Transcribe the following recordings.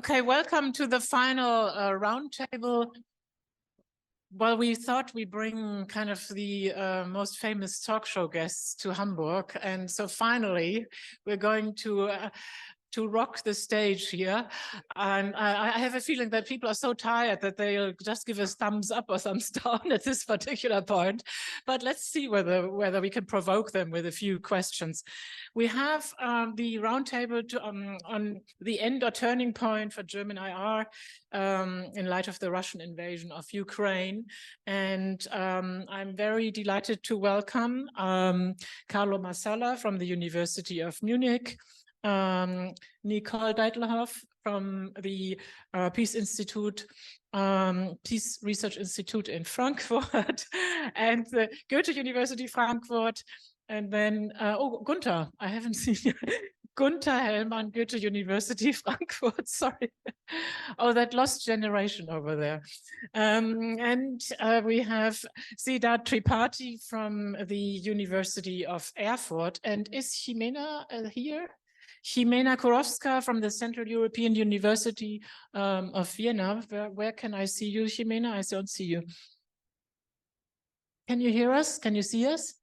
Okay, welcome to the final roundtable. Well, we thought we bring kind of the most famous talk show guests to Hamburg, and so finally we're going to rock the stage here. And I have a feeling that people are so tired that they'll just give us thumbs up or thumbs down at this particular point. But let's see whether we can provoke them with a few questions. We have the roundtable on the end or turning point for German IR in light of the Russian invasion of Ukraine. And I'm very delighted to welcome Carlo Masala from the University of Munich, Nicole Deitelhoff from the Peace Research Institute in Frankfurt and the Goethe-University Frankfurt, and then Gunther, I haven't seen you. Gunther, Hellmann, Goethe-University Frankfurt, sorry. Oh, that lost generation over there. And we have Siddharth Tripathi from the University of Erfurt. And is Xymena here? Xymena Kurowska from the Central European University of Vienna. Where can I see you, Xymena? I don't see you. Can you hear us? Can you see us?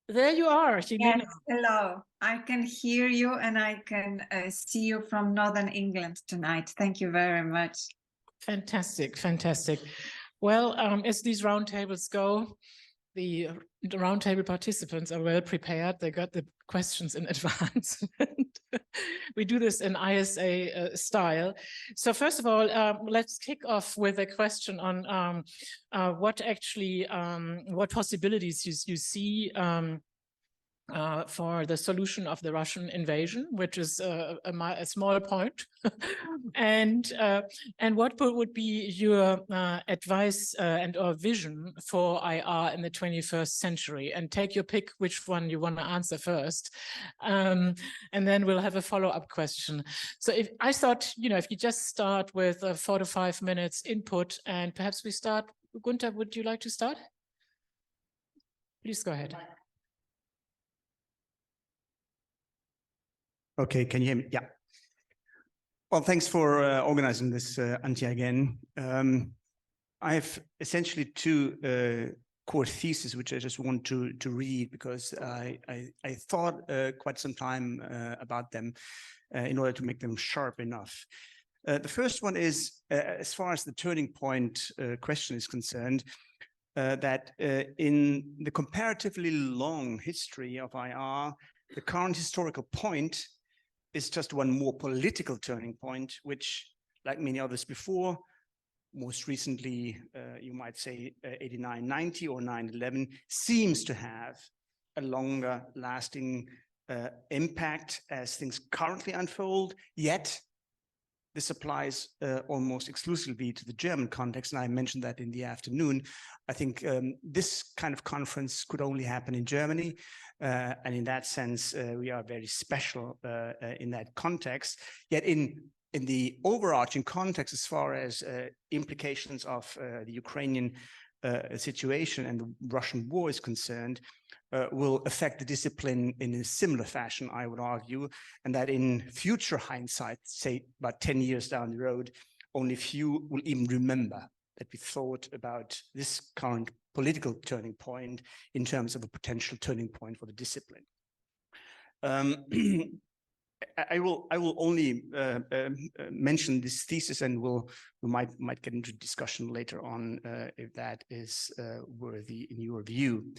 There you are, Xymena. Yes, hello. I can hear you and I can see you from Northern England tonight. Thank you very much. Fantastic, fantastic. Well, as these roundtables go, the roundtable participants are well prepared. They got the questions in advance. We do this in ISA style. So first of all, let's kick off with a question on what possibilities you see for the solution of the Russian invasion, which is a small point, and what would be your advice and or vision for IR in the 21st century? And take your pick which one you want to answer first, and then we'll have a follow-up question. So if I thought, if you just start with 4 to 5 minutes input, and perhaps we start. Gunther, would you like to start? Please go ahead. Okay, can you hear me? Yeah. Well, thanks for organizing this, Antje, again. I have essentially two core theses, which I just want to read because I thought quite some time about them in order to make them sharp enough. The first one is, as far as the turning point question is concerned, that in the comparatively long history of IR, the current historical point is just one more political turning point, which, like many others before, most recently, you might say 89-90 or 9/11, seems to have a longer lasting impact as things currently unfold. Yet, this applies almost exclusively to the German context, and I mentioned that in the afternoon. I think this kind of conference could only happen in Germany, and in that sense, we are very special in that context. Yet in the overarching context, as far as implications of the Ukrainian situation and the Russian war is concerned, will affect the discipline in a similar fashion, I would argue, and that in future hindsight, say about 10 years down the road, only few will even remember that we thought about this current political turning point in terms of a potential turning point for the discipline. I will only mention this thesis, and we might get into discussion later on if that is worthy in your view.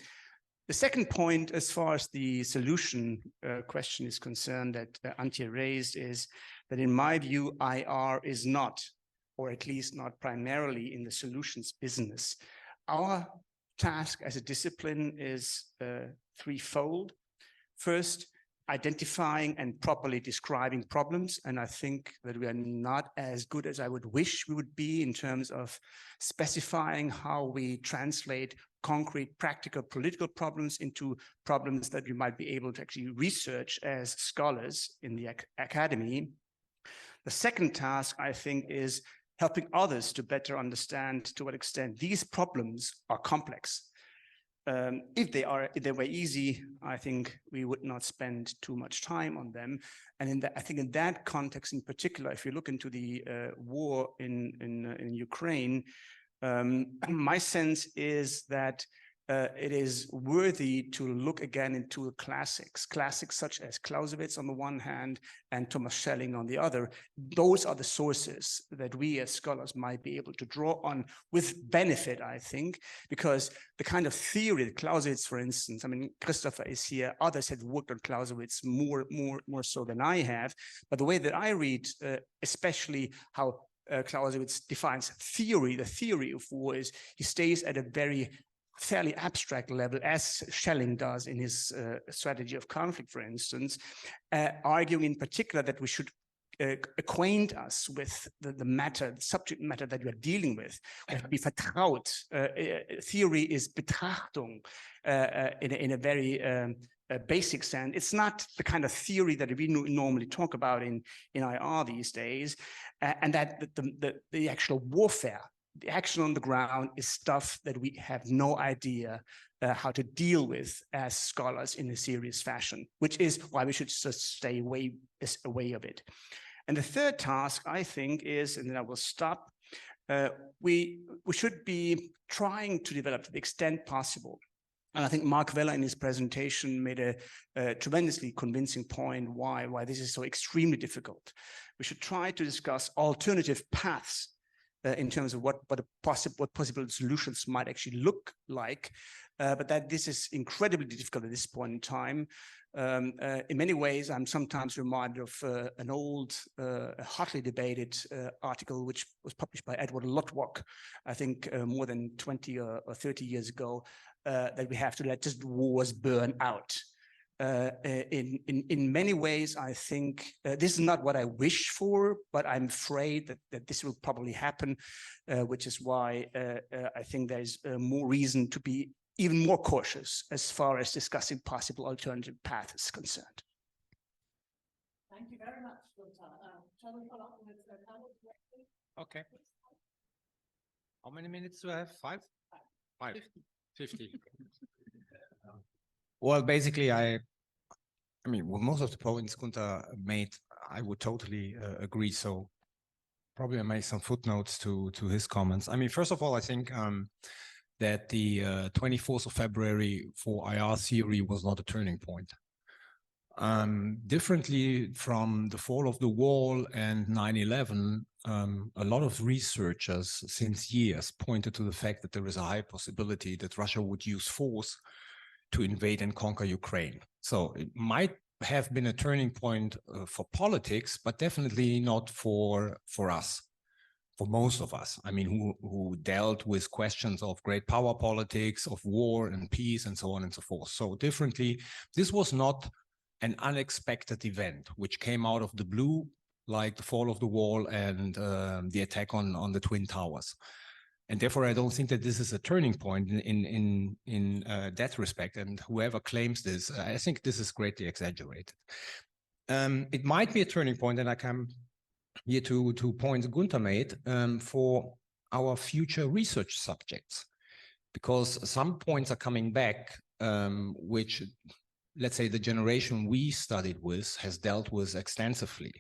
The second point, as far as the solution question is concerned, that Antje raised, is that in my view, IR is not, or at least not primarily, in the solutions business. Our task as a discipline is threefold. First, identifying and properly describing problems, and I think that we are not as good as I would wish we would be in terms of specifying how we translate concrete, practical, political problems into problems that we might be able to actually research as scholars in the academy. The second task, I think, is helping others to better understand to what extent these problems are complex. if they were easy, I think we would not spend too much time on them. And I think in that context, in particular, if you look into the war in Ukraine, my sense is that it is worthy to look again into classics such as Clausewitz on the one hand and Thomas Schelling on the other. Those are the sources that we as scholars might be able to draw on with benefit, I think, because the kind of theory that Clausewitz, for instance, I mean, Christopher is here, others have worked on Clausewitz more so than I have, but the way that I read, especially how Clausewitz defines theory, the theory of war, is he stays at a fairly abstract level, as Schelling does in his strategy of conflict, for instance, arguing in particular that we should acquaint us with the subject matter that we are dealing with. We have to be vertraut. Theory is Betrachtung in a very basic sense. It's not the kind of theory that we normally talk about in IR these days, and that the actual warfare, the action on the ground, is stuff that we have no idea how to deal with as scholars in a serious fashion, which is why we should just stay away of it. And the third task, I think, is, and then I will stop, we should be trying to develop to the extent possible. And I think Mark Weller in his presentation made a tremendously convincing point why this is so extremely difficult. We should try to discuss alternative paths in terms of what possible solutions might actually look like, but that this is incredibly difficult at this point in time. In many ways, I'm sometimes reminded of an old, hotly debated article which was published by Edward Lotwak, I think more than 20 or 30 years ago, that we have to let just wars burn out. In many ways, I think this is not what I wish for, but I'm afraid that this will probably happen, which is why I think there's more reason to be even more cautious as far as discussing possible alternative paths is concerned. Thank you very much, Gunther. Shall we follow up with Carlo directly? Okay. How many minutes do I have? Five? 50. Well, basically, I mean, with most of the points Gunther made, I would totally agree. So probably I made some footnotes to his comments. I mean, first of all, I think that the 24th of February for IR theory was not a turning point. Differently from the fall of the wall and 9/11, a lot of researchers since years pointed to the fact that there is a high possibility that Russia would use force to invade and conquer Ukraine. So it might have been a turning point for politics, but definitely not for us, for most of us. I mean, who dealt with questions of great power politics, of war and peace and so on and so forth. So differently, this was not an unexpected event which came out of the blue, like the fall of the wall and the attack on the Twin Towers. And therefore, I don't think that this is a turning point in that respect. And whoever claims this, I think this is greatly exaggerated. It might be a turning point, and I come here to points Gunther made for our future research subjects, because some points are coming back, which, let's say, the generation we studied with has dealt with extensively.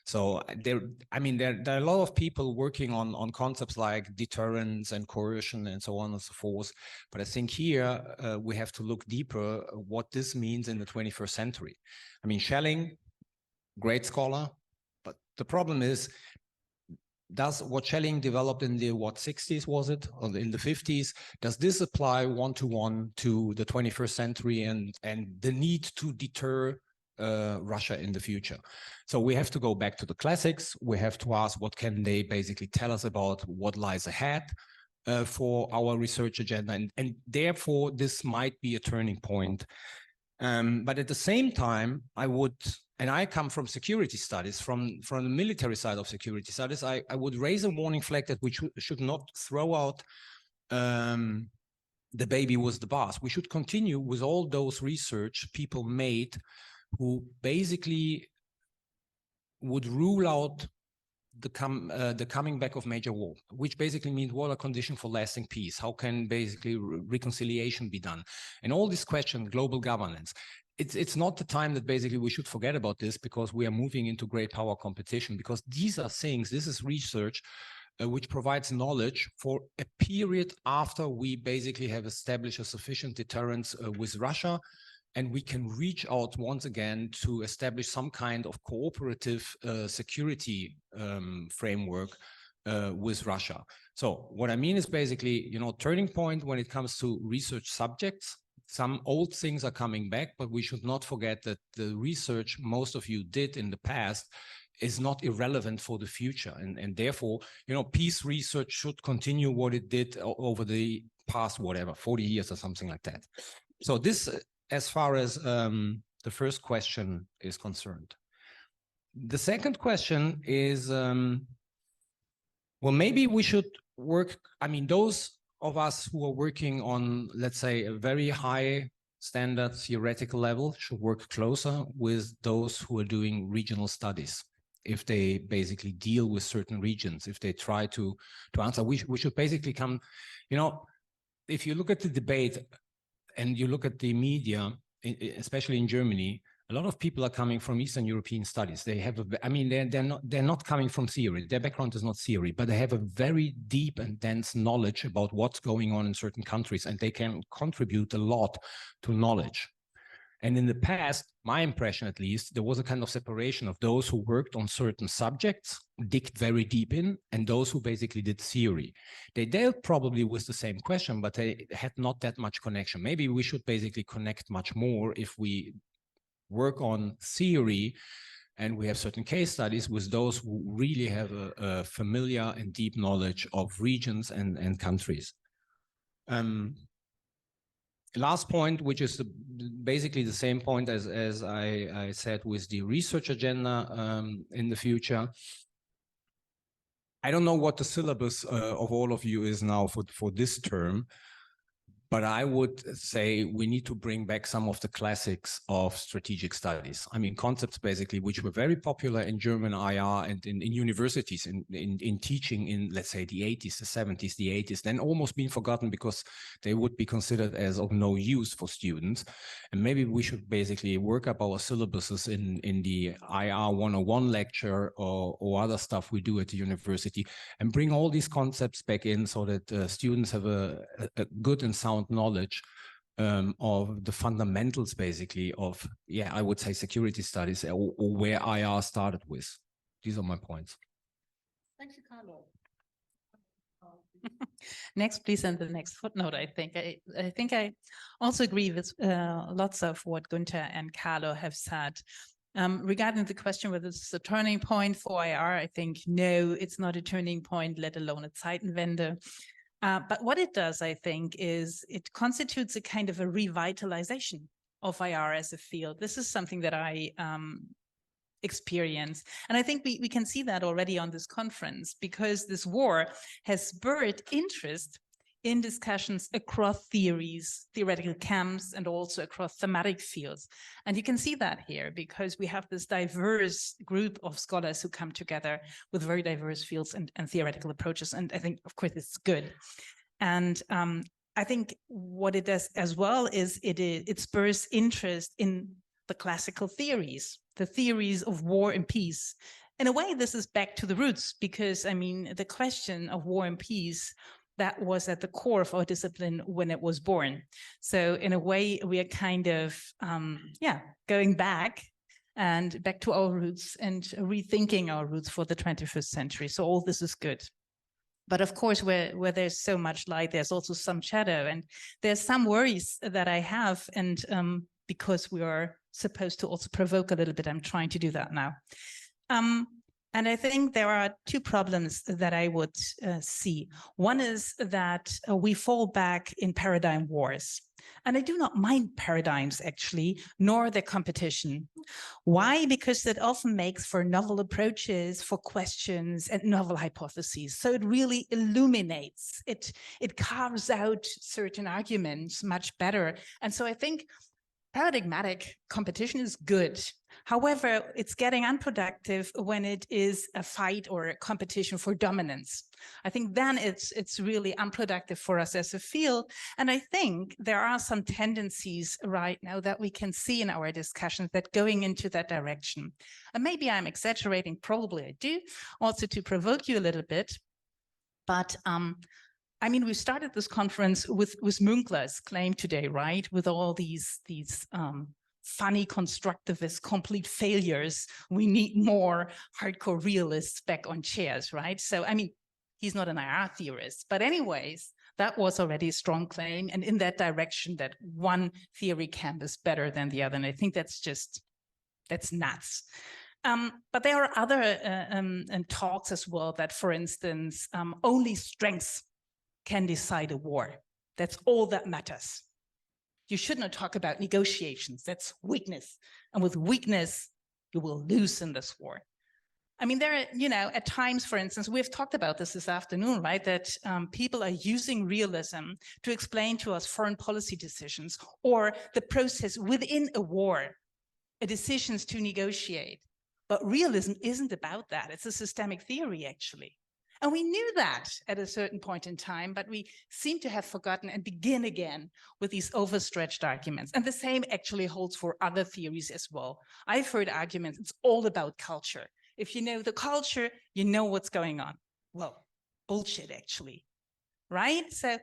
So there are a lot of people working on concepts like deterrence and coercion and so on and so forth. But I think here we have to look deeper what this means in the 21st century. I mean, Schelling, great scholar, but the problem is, does what Schelling developed in the 60s, was it, or in the 50s, does this apply one-to-one to the 21st century and the need to deter Russia in the future? So we have to go back to the classics. We have to ask, what can they basically tell us about what lies ahead for our research agenda? And therefore, this might be a turning point. But at the same time, and I come from security studies, from the military side of security studies, I would raise a warning flag that we should not throw out the baby with the bath. We should continue with all those research people made who basically would rule out the coming back of major war, which basically means what are conditions for lasting peace? How can basically reconciliation be done? And all these questions, global governance. It's not the time that basically we should forget about this, because we are moving into great power competition, because these are things, this is research which provides knowledge for a period after we basically have established a sufficient deterrence with Russia, and we can reach out once again to establish some kind of cooperative security framework with Russia. So what I mean is basically, you know, turning point when it comes to research subjects. Some old things are coming back, but we should not forget that the research most of you did in the past is not irrelevant for the future. And therefore, you know, peace research should continue what it did over the past, whatever, 40 years or something like that. So this, as far as the first question is concerned. The second question is, well, maybe we should work, I mean, those of us who are working on, let's say, a very high standard theoretical level should work closer with those who are doing regional studies. If they basically deal with certain regions, if they try to answer, we should basically come, you know, if you look at the debate and you look at the media, especially in Germany, a lot of people are coming from Eastern European studies. They have, I mean, they're not coming from theory. Their background is not theory, but they have a very deep and dense knowledge about what's going on in certain countries, and they can contribute a lot to knowledge. And in the past, my impression at least, there was a kind of separation of those who worked on certain subjects, digged very deep in, and those who basically did theory. They dealt probably with the same question, but they had not that much connection. Maybe we should basically connect much more if we work on theory and we have certain case studies with those who really have a familiar and deep knowledge of regions and countries. Last point, which is basically the same point as I said with the research agenda in the future. I don't know what the syllabus of all of you is now for this term, but I would say we need to bring back some of the classics of strategic studies. I mean, concepts basically which were very popular in German IR and in universities, in teaching in, let's say, the 80s, the 70s, the 80s, then almost been forgotten because they would be considered as of no use for students. And maybe we should basically work up our syllabuses in the IR 101 lecture or other stuff we do at the university, and bring all these concepts back in so that students have a good and sound knowledge of the fundamentals basically of, yeah, I would say security studies or where IR started with. These are my points. Thank you, Carlo. Next, please, and the next footnote. I think I also agree with lots of what Gunther and Carlo have said. Regarding the question whether this is a turning point for IR, I think no, it's not a turning point, let alone a Zeitenwende. But what it does, I think, is it constitutes a kind of a revitalization of IR as a field. This is something that I experience. And I think we can see that already on this conference, because this war has spurred interest in discussions across theories, theoretical camps, and also across thematic fields. And you can see that here because we have this diverse group of scholars who come together with very diverse fields and theoretical approaches. And I think, of course, it's good. And I think what it does as well is it spurs interest in the classical theories, the theories of war and peace. In a way, this is back to the roots, because, I mean, the question of war and peace, that was at the core of our discipline when it was born. So in a way, we are kind of, going back to our roots and rethinking our roots for the 21st century. So all this is good. But of course, where there's so much light, there's also some shadow. And there's some worries that I have. And because we are supposed to also provoke a little bit, I'm trying to do that now. And I think there are two problems that I would see. One is that we fall back in paradigm wars. And I do not mind paradigms, actually, nor the competition. Why? Because that often makes for novel approaches, for questions, and novel hypotheses. So it really illuminates, it carves out certain arguments much better. And so I think paradigmatic competition is good. However, it's getting unproductive when it is a fight or a competition for dominance. I think then it's really unproductive for us as a field. And I think there are some tendencies right now that we can see in our discussions that going into that direction. And maybe I'm exaggerating, probably I do, also to provoke you a little bit. But I mean, we started this conference with Münkler's claim today, right? With all these funny constructivist complete failures. We need more hardcore realists back on chairs, right? So, I mean, he's not an IR theorist, but anyways, that was already a strong claim. And in that direction, that one theory camp is better than the other. And I think that's nuts. But there are other talks as well that, for instance, only strengths can decide a war. That's all that matters. You should not talk about negotiations. That's weakness. And with weakness, you will lose in this war. I mean, there are, you know, at times, for instance, we've talked about this afternoon, right? That people are using realism to explain to us foreign policy decisions or the process within a war, decisions to negotiate. But realism isn't about that. It's a systemic theory, actually. And we knew that at a certain point in time, but we seem to have forgotten and begin again with these overstretched arguments. And the same actually holds for other theories as well. I've heard arguments, it's all about culture. If you know the culture, you know what's going on. Well, bullshit, actually, right? So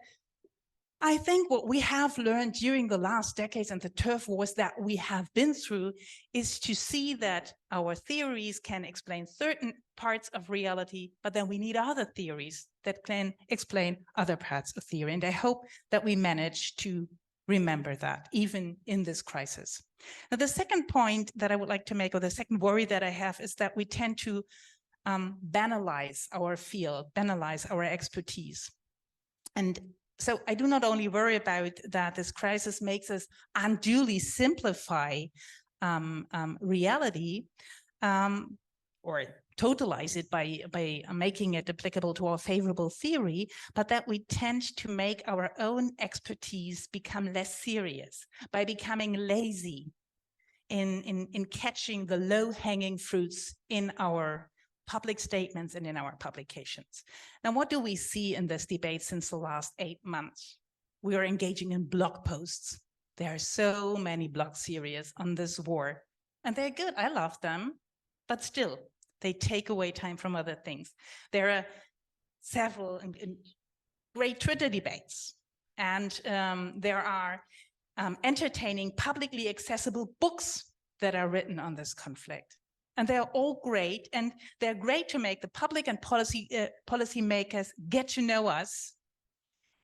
I think what we have learned during the last decades and the turf wars that we have been through is to see that our theories can explain certain parts of reality, but then we need other theories that can explain other parts of theory. And I hope that we manage to remember that even in this crisis. Now, the second point that I would like to make, or the second worry that I have, is that we tend to banalize our field, banalize our expertise. And so I do not only worry about that this crisis makes us unduly simplify reality or totalize it by making it applicable to our favorable theory, but that we tend to make our own expertise become less serious by becoming lazy in catching the low-hanging fruits in our public statements and in our publications. Now, what do we see in this debate since the last 8 months? We are engaging in blog posts. There are so many blog series on this war, and they're good. I love them, but still, they take away time from other things. There are several great Twitter debates, and there are entertaining, publicly accessible books that are written on this conflict. And they're all great, and they're great to make the public and policymakers get to know us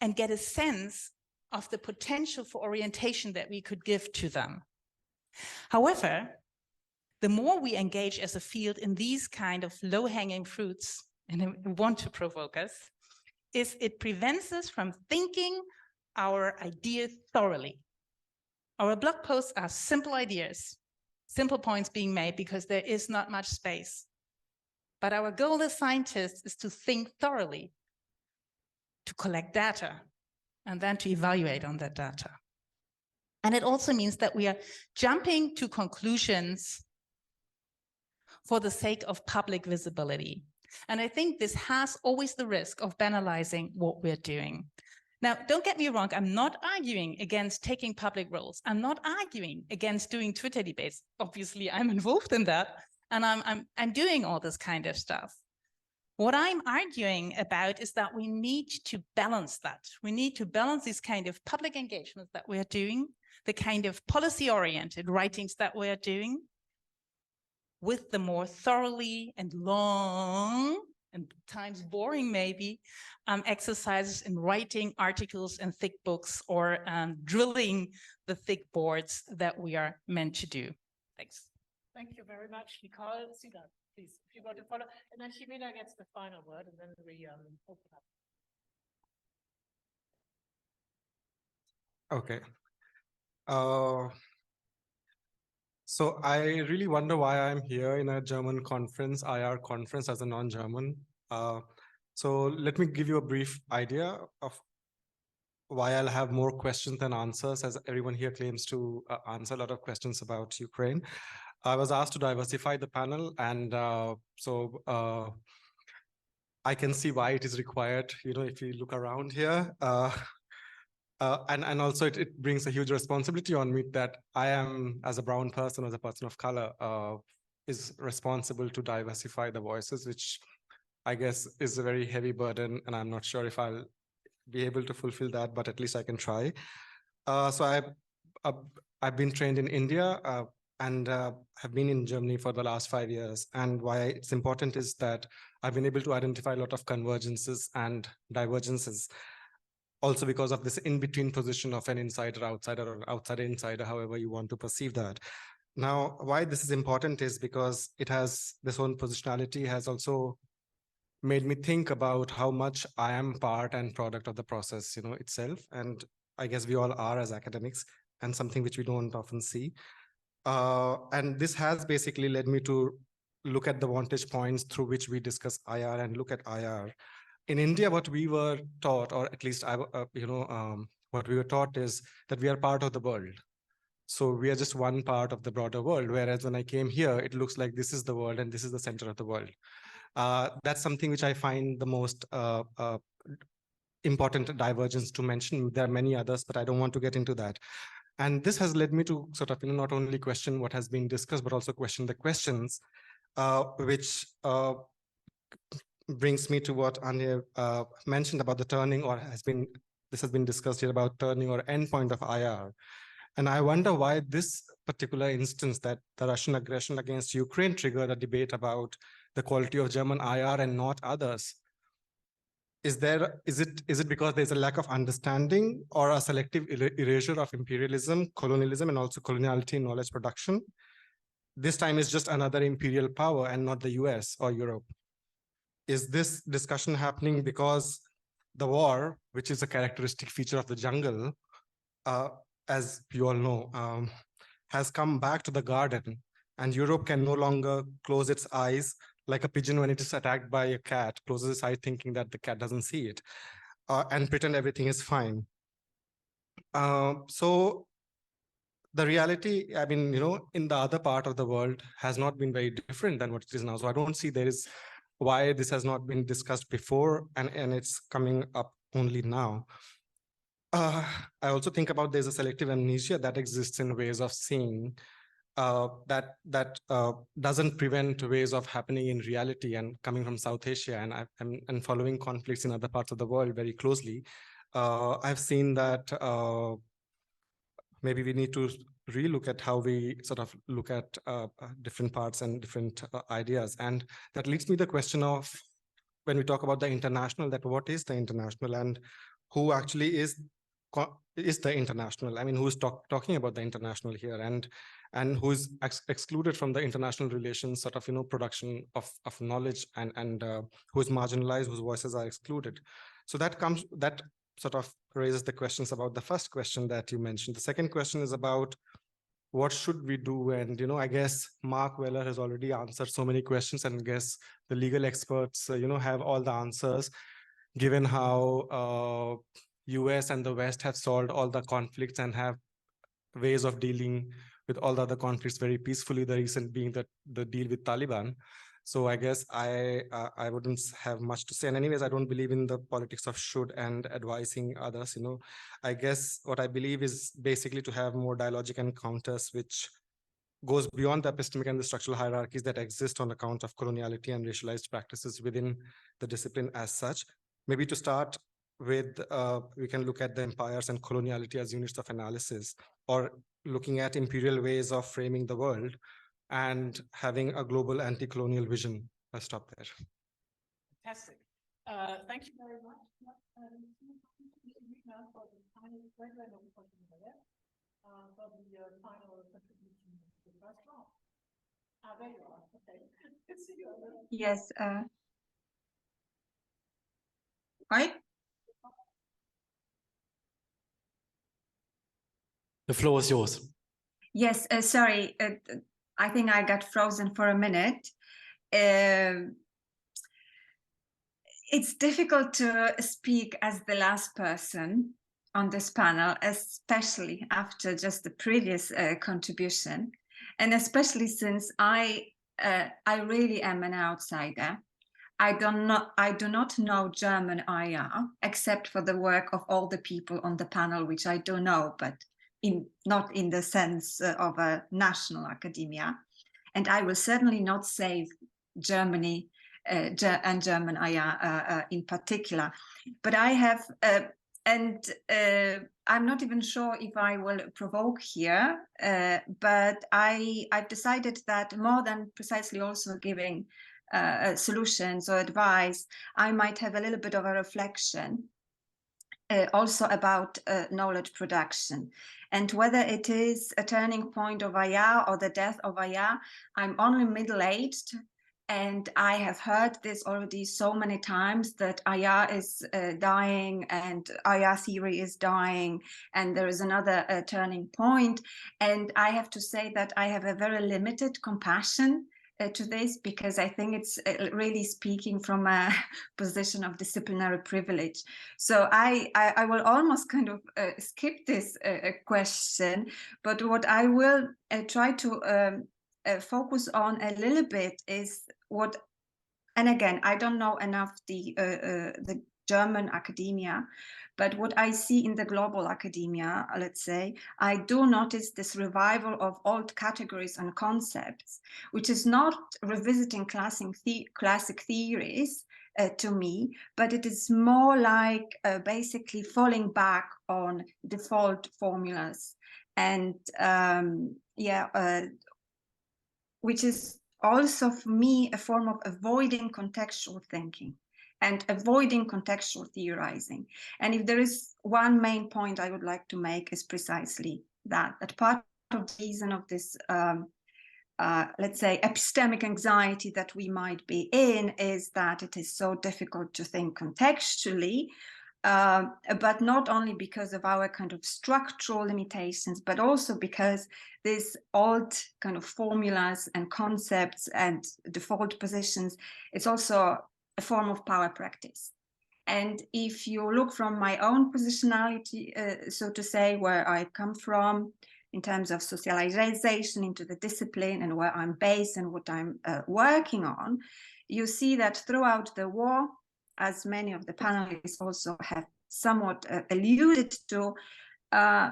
and get a sense of the potential for orientation that we could give to them. However, the more we engage as a field in these kind of low-hanging fruits, and I want to provoke us, is it prevents us from thinking our ideas thoroughly. Our blog posts are simple ideas, simple points being made because there is not much space. But our goal as scientists is to think thoroughly, to collect data, and then to evaluate on that data. And it also means that we are jumping to conclusions for the sake of public visibility. And I think this has always the risk of banalizing what we're doing. Now, don't get me wrong, I'm not arguing against taking public roles. I'm not arguing against doing Twitter debates. Obviously, I'm involved in that, and I'm doing all this kind of stuff. What I'm arguing about is that we need to balance that. We need to balance this kind of public engagement that we're doing, the kind of policy-oriented writings that we're doing, with the more thoroughly and long and times boring maybe, exercises in writing articles and thick books or drilling the thick boards that we are meant to do. Thanks. Thank you very much, Nicole. Siddharth, please, if you want to follow. And then Xymena gets the final word, and then we open up. Okay. So I really wonder why I'm here in a German conference, IR conference, as a non-German. So let me give you a brief idea of why I'll have more questions than answers, as everyone here claims to answer a lot of questions about Ukraine. I was asked to diversify the panel, and I can see why it is required, if you look around here. And also it brings a huge responsibility on me that I am, as a brown person, as a person of color, is responsible to diversify the voices, which I guess is a very heavy burden, and I'm not sure if I'll be able to fulfill that, but at least I can try. So I've been trained in India and have been in Germany for the last 5 years. And why it's important is that I've been able to identify a lot of convergences and divergences, also because of this in-between position of an insider, outsider, or outsider, insider, however you want to perceive that. Now, why this is important is because it has, this own positionality has also made me think about how much I am part and product of the process, itself. And I guess we all are as academics, and something which we don't often see. And this has basically led me to look at the vantage points through which we discuss IR and look at IR. In India, what we were taught, or at least what we were taught is that we are part of the world. So we are just one part of the broader world. Whereas when I came here, it looks like this is the world and this is the center of the world. That's something which I find the most important divergence to mention. There are many others, but I don't want to get into that. And this has led me to sort of not only question what has been discussed, but also question the questions, which brings me to what Antje mentioned about the turning, or this has been discussed here about turning or endpoint of IR. And I wonder why this particular instance, that the Russian aggression against Ukraine, triggered a debate about the quality of German IR and not others. Is it because there's a lack of understanding or a selective erasure of imperialism, colonialism, and also coloniality in knowledge production? This time is just another imperial power and not the US or Europe. Is this discussion happening because the war, which is a characteristic feature of the jungle, as you all know, has come back to the garden, and Europe can no longer close its eyes like a pigeon when it is attacked by a cat, closes its eye thinking that the cat doesn't see it, and pretend everything is fine. So the reality, I mean, in the other part of the world has not been very different than what it is now. So I don't see there is why this has not been discussed before, and it's coming up only now. I also think about there's a selective amnesia that exists in ways of seeing that doesn't prevent ways of happening in reality. And coming from South Asia and following conflicts in other parts of the world very closely, I've seen that maybe we need to relook at how we sort of look at different parts and different ideas. And that leads me to the question of, when we talk about the international, that what is the international and who actually is the international? I mean, who's talking about the international here, and who's excluded from the international relations sort of, production of knowledge, and who's marginalized, whose voices are excluded. So that sort of raises the questions about the first question that you mentioned. The second question is about what should we do? And, I guess Mark Weller has already answered so many questions, and I guess the legal experts, have all the answers, given how US and the West have solved all the conflicts and have ways of dealing with all the other conflicts very peacefully, the recent being the deal with Taliban. So I guess I wouldn't have much to say. And anyways, I don't believe in the politics of should and advising others. I guess what I believe is basically to have more dialogic encounters, which goes beyond the epistemic and the structural hierarchies that exist on account of coloniality and racialized practices within the discipline as such. Maybe to start with, we can look at the empires and coloniality as units of analysis, or looking at imperial ways of framing the world and having a global anti-colonial vision. I'll stop there. Fantastic. Thank you very much. For the final contribution to the first round. There you are. Okay. Good to see you. Yes. Hi. The floor is yours. Yes, sorry. I think I got frozen for a minute. It's difficult to speak as the last person on this panel, especially after just the previous contribution, and especially since I really am an outsider. I do not know German IR, except for the work of all the people on the panel, which I do know, but not in the sense of a national academia. And I will certainly not say Germany and German IR in particular. But I have, I'm not even sure if I will provoke here, but I've decided that more than precisely also giving solutions or advice, I might have a little bit of a reflection also about knowledge production. And whether it is a turning point of IR or the death of IR, I'm only middle-aged, and I have heard this already so many times that IR is dying and IR theory is dying, and there is another turning point. And I have to say that I have a very limited compassion to this, because I think it's really speaking from a position of disciplinary privilege. So I will almost kind of skip this question, but what I will try to focus on a little bit is what, and again, I don't know enough the German academia, but what I see in the global academia, let's say, I do notice this revival of old categories and concepts, which is not revisiting classic theories to me, but it is more like basically falling back on default formulas, and which is also for me a form of avoiding contextual thinking and avoiding contextual theorizing. And if there is one main point I would like to make, is precisely that part of the reason of this, let's say, epistemic anxiety that we might be in is that it is so difficult to think contextually, but not only because of our kind of structural limitations, but also because these old kind of formulas and concepts and default positions, it's also a form of power practice. And if you look from my own positionality, so to say, where I come from in terms of socialization into the discipline and where I'm based and what I'm working on, you see that throughout the war, as many of the panelists also have somewhat alluded to,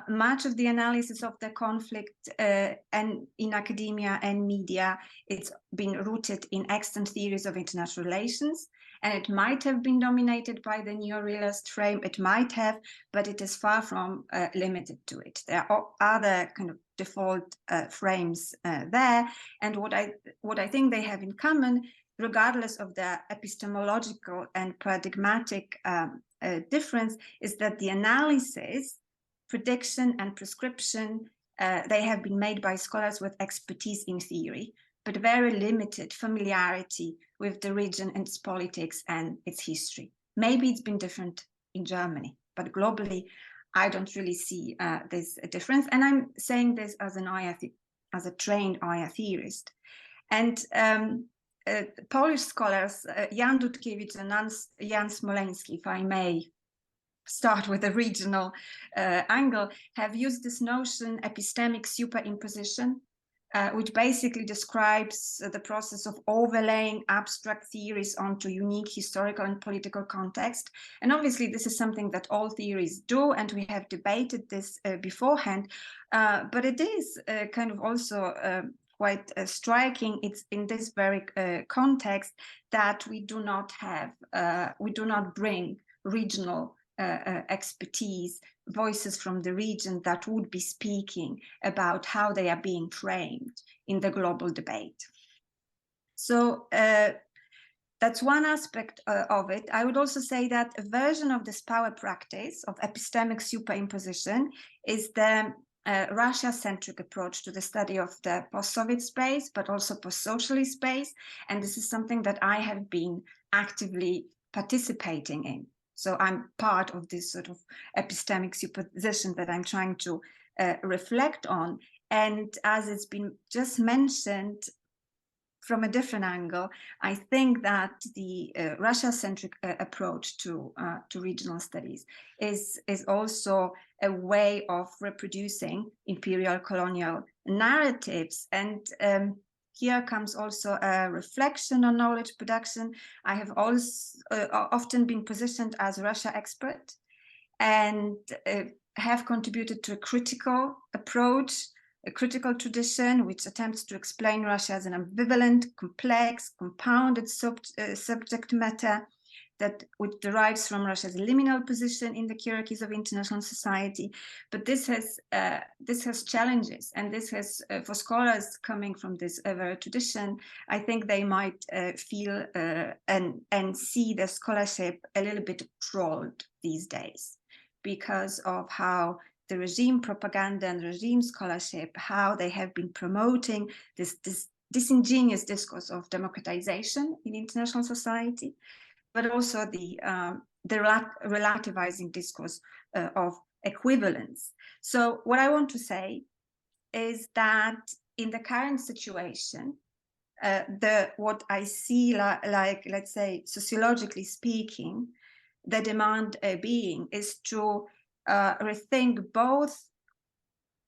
much of the analysis of the conflict and in academia and media, it's been rooted in extant theories of international relations, and it might have been dominated by the neorealist frame, it might have, but it is far from limited to it. There are other kind of default frames there, and what I think they have in common, regardless of the epistemological and paradigmatic difference, is that the analysis, prediction and prescription, they have been made by scholars with expertise in theory, but very limited familiarity with the region and its politics and its history. Maybe it's been different in Germany, but globally, I don't really see this difference. And I'm saying this as a trained IR theorist. And Polish scholars, Jan Dudkiewicz and Jan Smoleński, if I may start with a regional angle, have used this notion epistemic superimposition, which basically describes the process of overlaying abstract theories onto unique historical and political context. And obviously this is something that all theories do, and we have debated this beforehand, but it is kind of also quite striking. It's in this very context that we do not bring regional expertise, voices from the region that would be speaking about how they are being framed in the global debate. So that's one aspect of it. I would also say that a version of this power practice of epistemic superimposition is the Russia-centric approach to the study of the post-Soviet space, but also post-socialist space. And this is something that I have been actively participating in. So I'm part of this sort of epistemic superposition that I'm trying to reflect on. And as it's been just mentioned, from a different angle, I think that the Russia-centric approach to regional studies is also a way of reproducing imperial colonial narratives. And here comes also a reflection on knowledge production. I have also often been positioned as a Russia expert and have contributed to a critical approach, a critical tradition which attempts to explain Russia as an ambivalent, complex, compounded subject matter which derives from Russia's liminal position in the hierarchies of international society. But this has challenges, and this has, for scholars coming from this very tradition, I think they might feel and see the scholarship a little bit trolled these days because of how the regime propaganda and regime scholarship, how they have been promoting this disingenuous discourse of democratization in international society, but also the relativizing discourse of equivalence. So what I want to say is that in the current situation, what I see like, let's say, sociologically speaking, the demand being is to rethink both,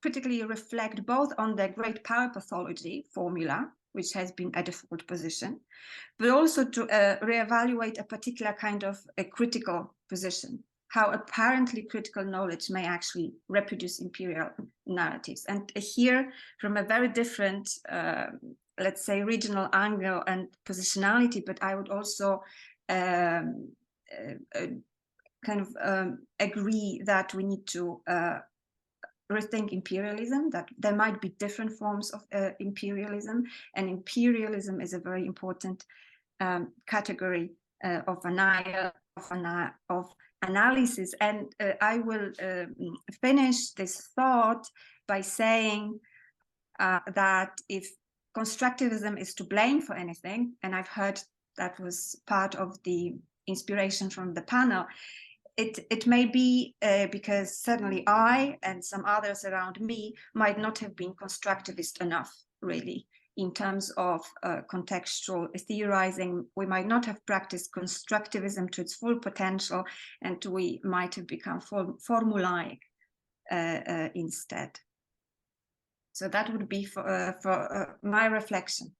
critically reflect both on the great power pathology formula, which has been a default position, but also to reevaluate a particular kind of a critical position, how apparently critical knowledge may actually reproduce imperial narratives. And here, from a very different, let's say, regional angle and positionality, but I would also agree that we need to rethink imperialism, that there might be different forms of imperialism, and imperialism is a very important category of analysis. And I will finish this thought by saying that if constructivism is to blame for anything, and I've heard that was part of the inspiration from the panel, it may be because certainly I and some others around me might not have been constructivist enough, really, in terms of contextual theorizing. We might not have practiced constructivism to its full potential, and we might have become formulaic instead. So that would be for my reflection.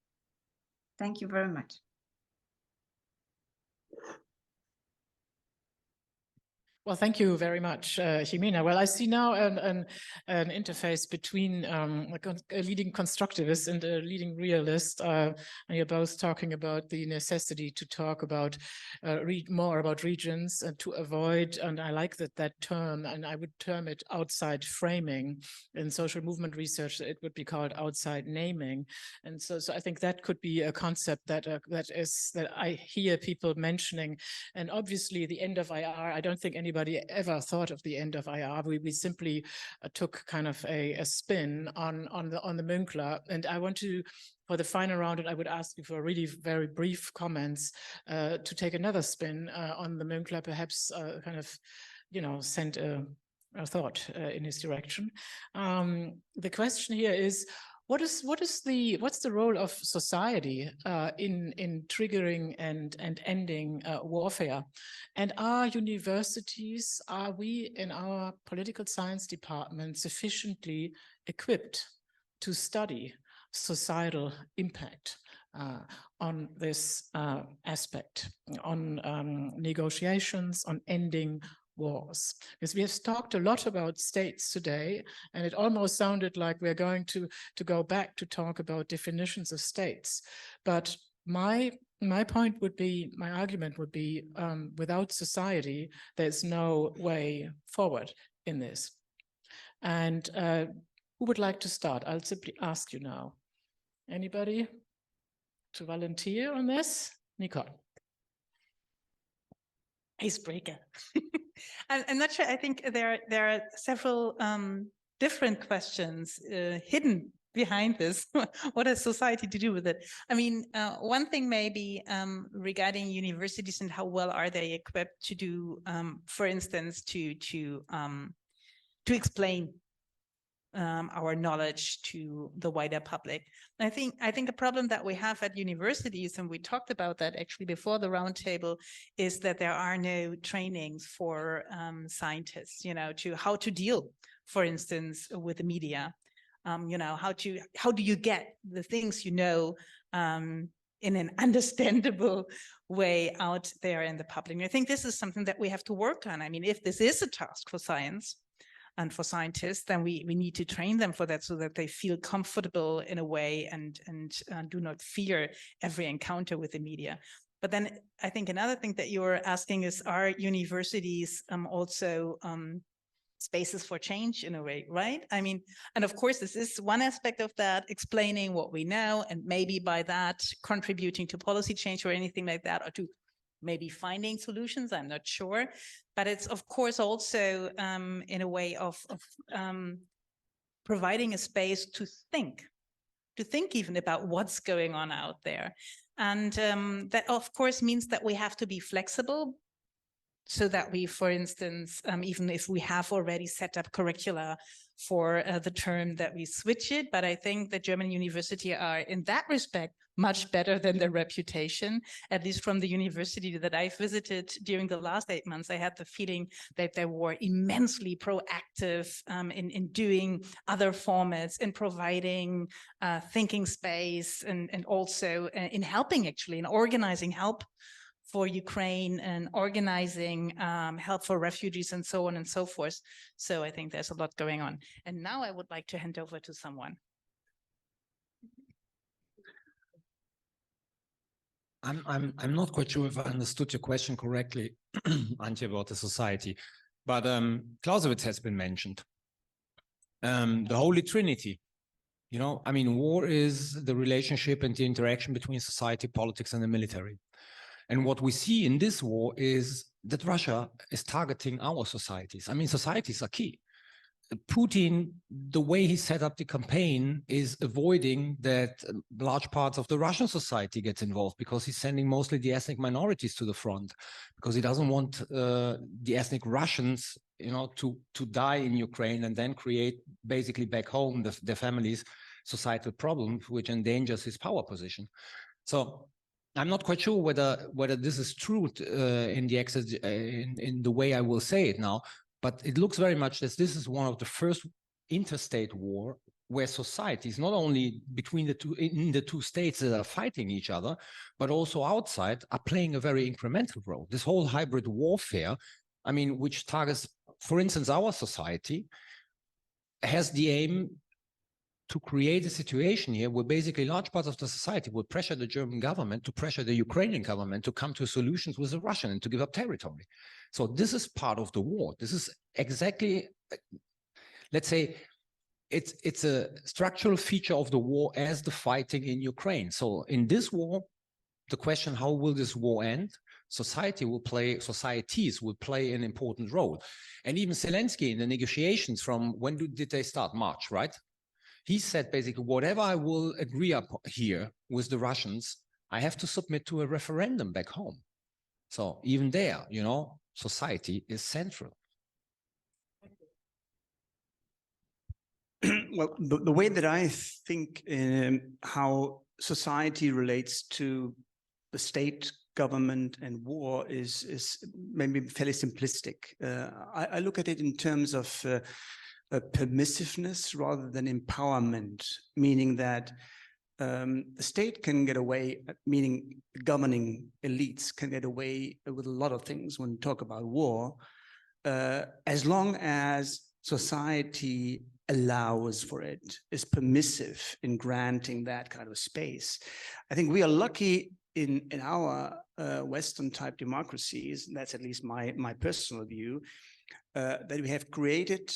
Thank you very much. Well, thank you very much, Xymena. Well, I see now an interface between a leading constructivist and a leading realist. And you're both talking about the necessity to talk about, read more about regions and to avoid, and I like that term, and I would term it outside framing. In social movement research, it would be called outside naming. And so I think that could be a concept that I hear people mentioning. And obviously the end of IR, I don't think anybody ever thought of the end of IR. We simply took kind of a spin on the Münkler. And I want to, for the final round, and I would ask you for really very brief comments to take another spin on the Münkler, perhaps kind of, send a thought in his direction. The question here is, what's the role of society in triggering and ending warfare? And are universities, are we in our political science department sufficiently equipped to study societal impact on this aspect, on negotiations, on ending wars? Because we have talked a lot about states today, and it almost sounded like we're going to go back to talk about definitions of states. But my point would be, my argument would be, without society, there's no way forward in this. And who would like to start? I'll simply ask you now. Anybody to volunteer on this? Nicole. Icebreaker. I'm not sure. I think there are several different questions hidden behind this. What has society to do with it? I mean, one thing maybe regarding universities and how well are they equipped to do, for instance, to explain our knowledge to the wider public. I think a problem that we have at universities, and we talked about that actually before the roundtable, is that there are no trainings for scientists, to how to deal, for instance, with the media. How do you get the things in an understandable way out there in the public? And I think this is something that we have to work on. I mean, if this is a task for science and for scientists, then we need to train them for that so that they feel comfortable in a way and do not fear every encounter with the media. But then I think another thing that you were asking is, are universities also spaces for change in a way, right? I mean, and of course, this is one aspect of that, explaining what we know, and maybe by that contributing to policy change or anything like that, or to maybe finding solutions, I'm not sure. But it's of course also in a way of providing a space to think even about what's going on out there. And that of course means that we have to be flexible, so that we, for instance, even if we have already set up curricula for the term, that we switch it. But I think the German university are in that respect much better than their reputation. At least from the university that I visited during the last 8 months, I had the feeling that they were immensely proactive in doing other formats, in providing thinking space, and also in helping, actually, in organizing help for Ukraine and organizing help for refugees and so on and so forth. So I think there's a lot going on. And now I would like to hand over to someone. I'm not quite sure if I understood your question correctly, Antje, about the society, but Clausewitz has been mentioned. The Holy Trinity. I mean, war is the relationship and the interaction between society, politics, and the military. And what we see in this war is that Russia is targeting our societies. I mean, societies are key. Putin, the way he set up the campaign, is avoiding that large parts of the Russian society gets involved, because he's sending mostly the ethnic minorities to the front, because he doesn't want the ethnic Russians, to die in Ukraine and then create basically back home their families' societal problems, which endangers his power position. So I'm not quite sure whether this is true in the way I will say it now, but it looks very much as this is one of the first interstate war where societies, not only between the two states that are fighting each other, but also outside, are playing a very incremental role. This whole hybrid warfare, I mean, which targets, for instance, our society, has the aim to create a situation here where basically large parts of the society will pressure the German government to pressure the Ukrainian government to come to solutions with the Russian and to give up territory. So this is part of the war. This is exactly, let's say, it's a structural feature of the war as the fighting in Ukraine. So in this war, the question, how will this war end? Societies will play an important role. And even Zelensky in the negotiations, from when did they start? March, right? He said basically, whatever I will agree upon here with the Russians, I have to submit to a referendum back home. So even there, society is central. Well, the way that I think how society relates to the state, government, and war is maybe fairly simplistic. I look at it in terms of permissiveness rather than empowerment, meaning that the state can get away, meaning governing elites can get away with a lot of things when we talk about war, as long as society allows for it, is permissive in granting that kind of space. I think we are lucky in our Western type democracies, and that's at least my personal view, that we have created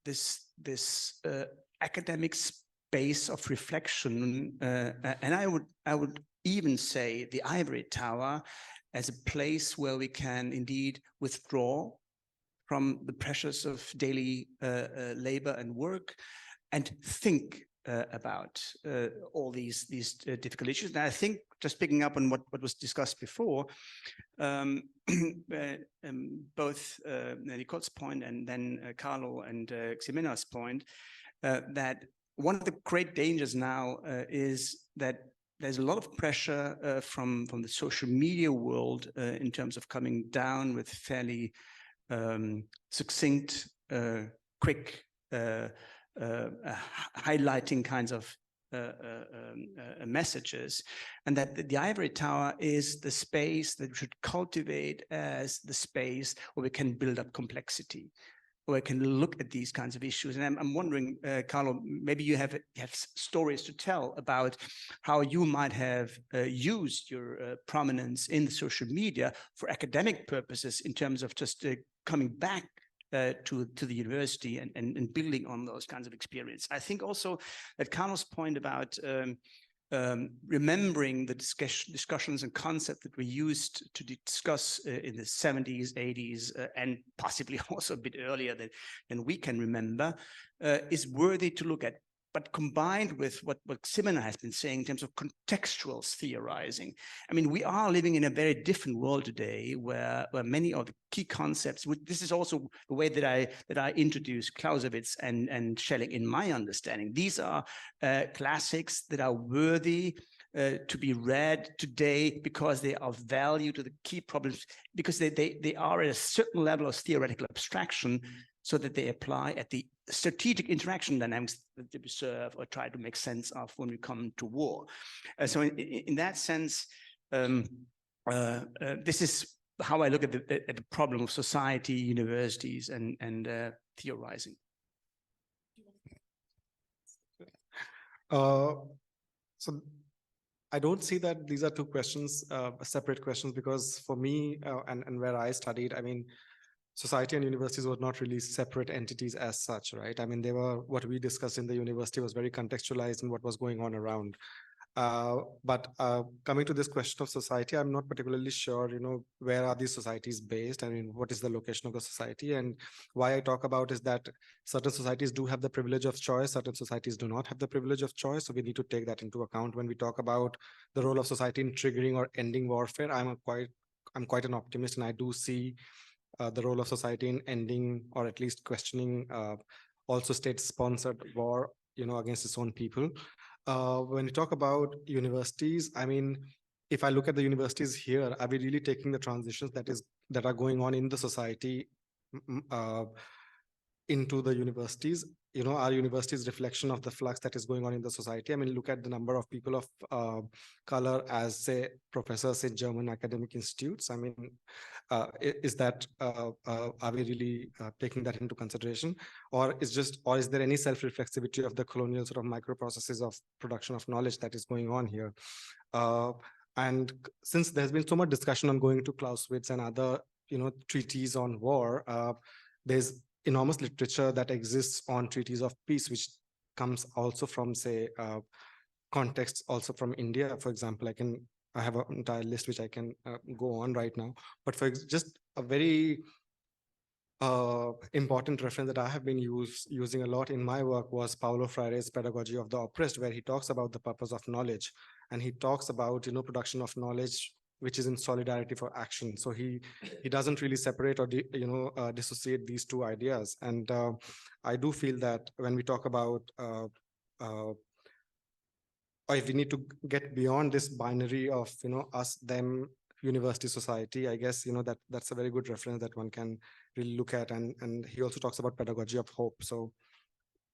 this academic space of reflection, and I would even say the ivory tower as a place where we can indeed withdraw from the pressures of daily labor and work, and think about all these difficult issues. And I think, just picking up on what was discussed before, both Nicole's point and then Carlo and Xymena's point, that one of the great dangers now is that there's a lot of pressure from the social media world in terms of coming down with fairly succinct, quick, highlighting kinds of messages, and that the ivory tower is the space that we should cultivate as the space where we can build up complexity, where we can look at these kinds of issues. And I'm wondering, Carlo, maybe you have stories to tell about how you might have used your prominence in the social media for academic purposes in terms of just coming back to the university and building on those kinds of experience. I think also that Carlo's point about remembering the discussions and concepts that we used to discuss in the 70s, 80s, and possibly also a bit earlier than we can remember, is worthy to look at. But combined with what Xymena has been saying in terms of contextual theorizing, I mean, we are living in a very different world today where many of the key concepts, this is also the way that I introduce Clausewitz and Schelling in my understanding. These are classics that are worthy to be read today because they are of value to the key problems, because they are at a certain level of theoretical abstraction, so that they apply at the strategic interaction dynamics that we observe or try to make sense of when we come to war. So in that sense, this is how I look at the problem of society, universities, and theorizing. So I don't see that these are two questions, separate questions, because for me and where I studied, I mean, society and universities were not really separate entities as such, right? I mean, they were, what we discussed in the university was very contextualized in what was going on around. But coming to this question of society, I'm not particularly sure, you know, where are these societies based? I mean, what is the location of the society? And why I talk about is that certain societies do have the privilege of choice, certain societies do not have the privilege of choice. So we need to take that into account when we talk about the role of society in triggering or ending warfare. I'm quite an optimist, and I do see the role of society in ending or at least questioning also state-sponsored war, you know, against its own people. When you talk about universities, I mean, if I look at the universities here, are we really taking the transitions that are going on in the society into the universities? You know, are universities reflection of the flux that is going on in the society? I mean, look at the number of people of color as, say, professors in German academic institutes. I mean, is that, are we really taking that into consideration? Or is there any self-reflexivity of the colonial sort of microprocesses of production of knowledge that is going on here? And since there's been so much discussion on going to Clausewitz and other, you know, treaties on war, there's enormous literature that exists on treaties of peace, which comes also from, say, contexts also from India. For example, I have an entire list which I can go on right now. But for just a very important reference that I have been using a lot in my work was Paulo Freire's Pedagogy of the Oppressed, where he talks about the purpose of knowledge. And he talks about, you know, production of knowledge which is in solidarity for action. So he doesn't really separate or dissociate these two ideas. And I do feel that when we talk about or if we need to get beyond this binary of, you know, us, them, university, society, I guess, you know, that's a very good reference that one can really look at. And he also talks about pedagogy of hope. So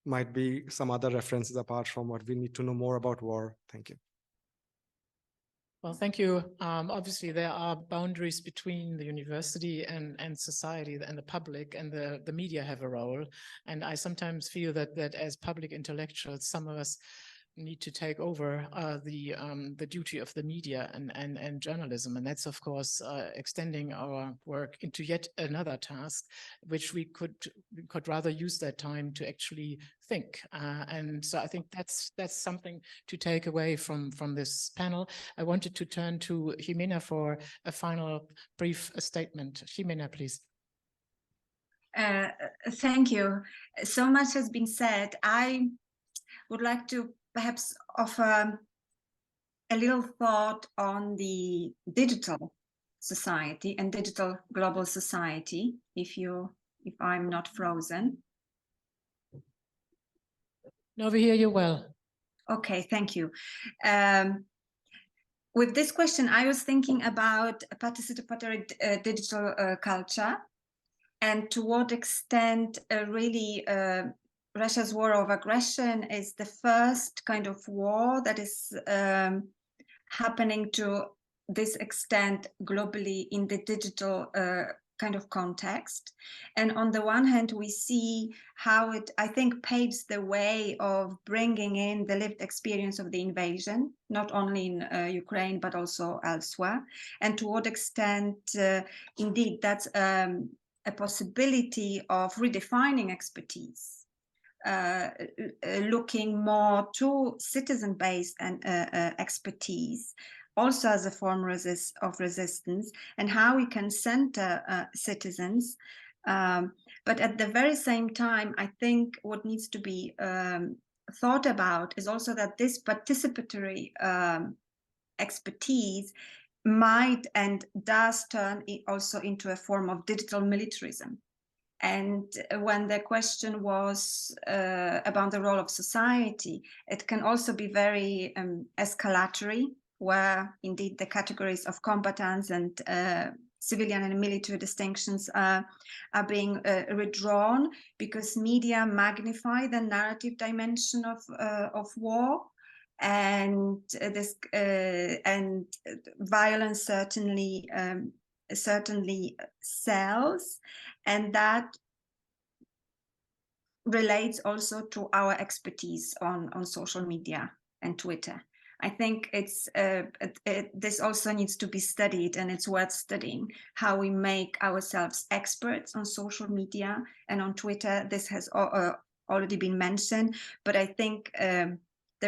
might be some other references apart from what we need to know more about war. Thank you. Well, thank you. Obviously, there are boundaries between the university and society and the public, and the media have a role. And I sometimes feel that as public intellectuals, some of us need to take over the duty of the media and journalism. And that's, of course, extending our work into yet another task, which we could rather use that time to actually think. And so I think that's something to take away from this panel. I wanted to turn to Xymena for a final brief statement. Xymena, please. Thank you. So much has been said. I would like to perhaps offer a little thought on the digital society and digital global society, if I'm not frozen. No, we hear you well. Okay, thank you. With this question, I was thinking about participatory digital culture, and to what extent really Russia's war of aggression is the first kind of war that is happening to this extent globally in the digital kind of context. And on the one hand, we see how it, I think, paves the way of bringing in the lived experience of the invasion, not only in Ukraine, but also elsewhere. And to what extent, indeed, that's a possibility of redefining expertise, looking more to citizen-based and expertise, also as a form of resistance, and how we can center citizens. But at the very same time, I think what needs to be thought about is also that this participatory expertise might and does turn also into a form of digital militarism. And when the question was about the role of society, it can also be very escalatory, where indeed the categories of combatants and civilian and military distinctions are being redrawn, because media magnify the narrative dimension of war, and this and violence certainly sells, and that relates also to our expertise on social media and Twitter. I think it's this also needs to be studied, and it's worth studying how we make ourselves experts on social media and on Twitter. This has already been mentioned, but I think there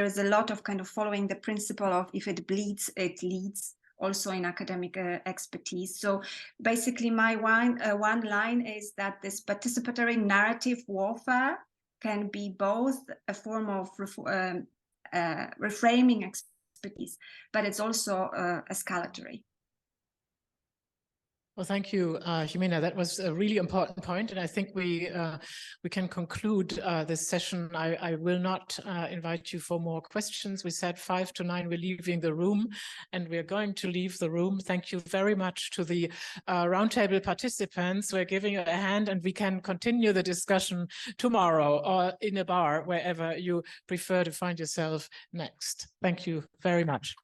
is a lot of kind of following the principle of if it bleeds, it leads, also in academic expertise. So basically my one line is that this participatory narrative warfare can be both a form of reframing expertise, but it's also escalatory. Well, thank you, Xymena. That was a really important point, and I think we can conclude this session. I will not invite you for more questions. We said 5 to 9 we're leaving the room, and we're going to leave the room. Thank you very much to the roundtable participants. We're giving you a hand, and we can continue the discussion tomorrow or in a bar, wherever you prefer to find yourself next. Thank you very much.